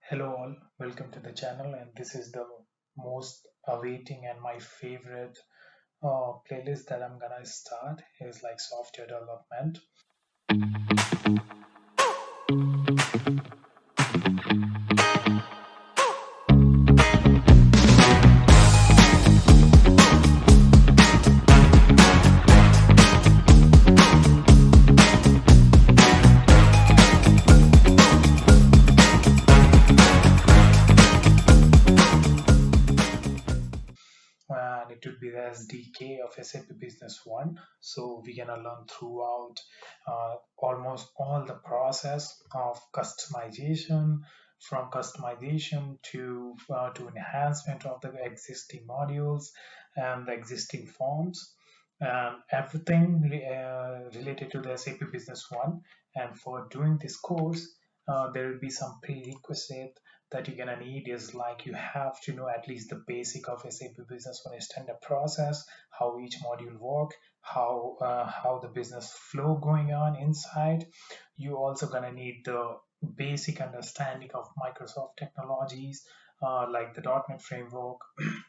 Hello all, welcome to the channel, and this is the most awaiting and my favorite playlist that I'm gonna start is like software development. And it would be the SDK of SAP Business One. So we're gonna learn throughout almost all the process of customization, from customization to enhancement of the existing modules and the existing forms, and everything related to the SAP Business One. And for doing this course, there will be some prerequisite that you're gonna need is like you have to know at least the basic of SAP Business One standard process, how each module work, how the business flow going on inside. You also gonna need the basic understanding of Microsoft technologies like the .NET framework,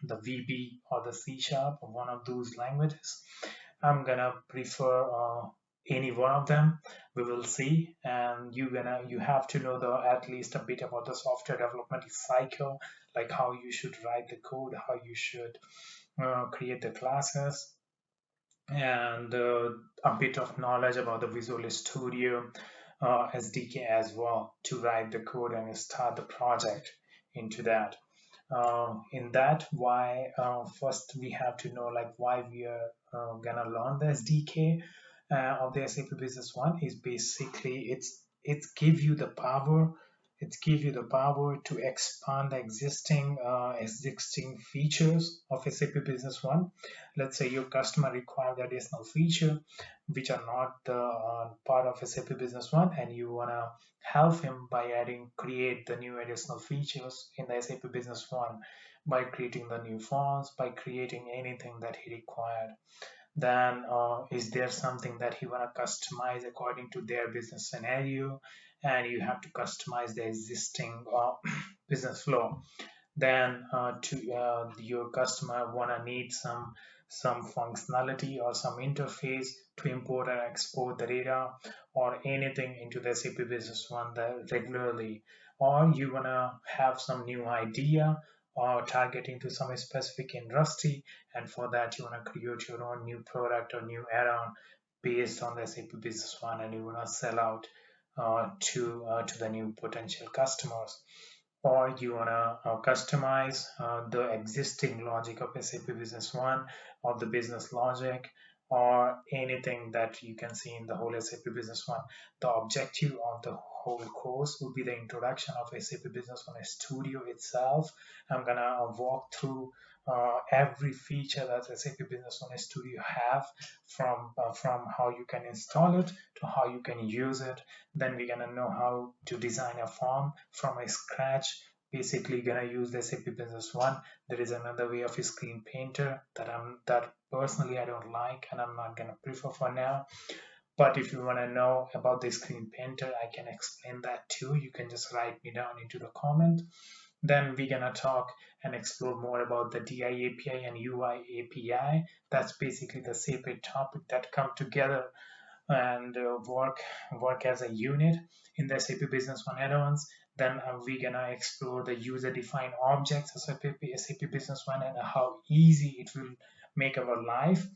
the VB or the C Sharp, one of those languages. I'm gonna prefer any one of them. We will see, and you have to know the at least a bit about the software development cycle, like how you should write the code, how you should create the classes, and a bit of knowledge about the Visual Studio SDK as well to write the code and start the project into that. In that, why first we have to know like why we are gonna learn the SDK of the SAP Business One is basically it's give you the power. It give you the power to expand the existing features of SAP Business One. Let's say your customer require the additional feature which are not the part of SAP Business One, and you wanna help him by create the new additional features in the SAP Business One by creating the new forms, by creating anything that he required. Then is there something that he want to customize according to their business scenario, and you have to customize the existing business flow. Then to your customer want to need some functionality or some interface to import and export the data or anything into the SAP Business One that regularly, or you want to have some new idea or targeting to some specific industry, and for that you want to create your own new product or new add-on based on the SAP Business One, and you want to sell out to the new potential customers, or you want to customize the existing logic of SAP Business One or the business logic or anything that you can see in the whole SAP Business One. The objective of the whole course will be the introduction of SAP Business One Studio itself. I'm gonna walk through every feature that SAP Business One Studio have, from how you can install it to how you can use it. Then we're gonna know how to design a form from a scratch. Basically gonna use the SAP Business One. There is another way of a screen painter that personally I don't like, and I'm not gonna prefer for now. But if you want to know about the screen painter, I can explain that too. You can just write me down into the comment. Then we're gonna talk and explore more about the DI API and UI API. That's basically the separate topic that come together and work as a unit in the SAP Business One add-ons. Then we're gonna explore the user-defined objects of SAP Business One and how easy it will make our life.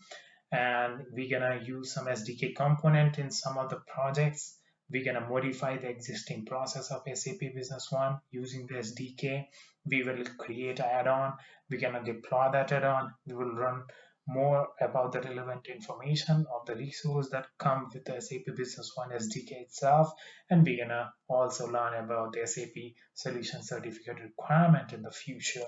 And we're gonna use some SDK component in some of the projects. We're gonna modify the existing process of SAP Business One using the SDK. We will create an add-on. We're gonna deploy that add-on. We will run more about the relevant information of the resource that come with the SAP Business One SDK itself, and we're gonna also learn about the SAP Solution Certificate requirement in the future.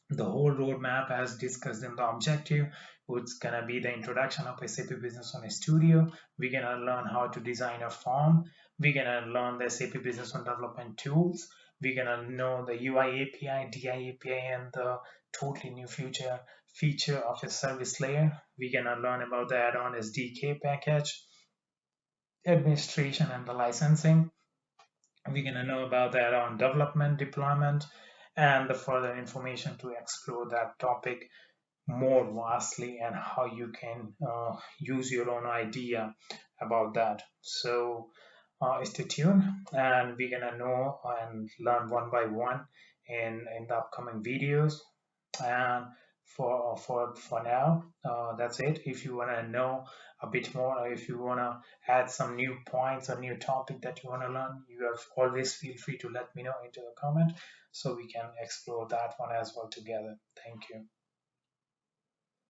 The whole roadmap as discussed in the objective, it's gonna be the introduction of SAP Business One Studio. We're gonna learn how to design a form. We're gonna learn the SAP Business One development tools. We're gonna know the UI API, DI API, and the totally new feature of a service layer. We're gonna learn about the add-on SDK package, administration, and the licensing. We're going to know about the add-on development, deployment, and the further information to explore that topic more vastly and how you can use your own idea about that. So stay tuned, and we're gonna know and learn one by one in the upcoming videos. And for now, that's it. If you wanna know a bit more, or if you wanna add some new points or new topic that you wanna learn, you have always feel free to let me know into the comment so we can explore that one as well together. Thank you.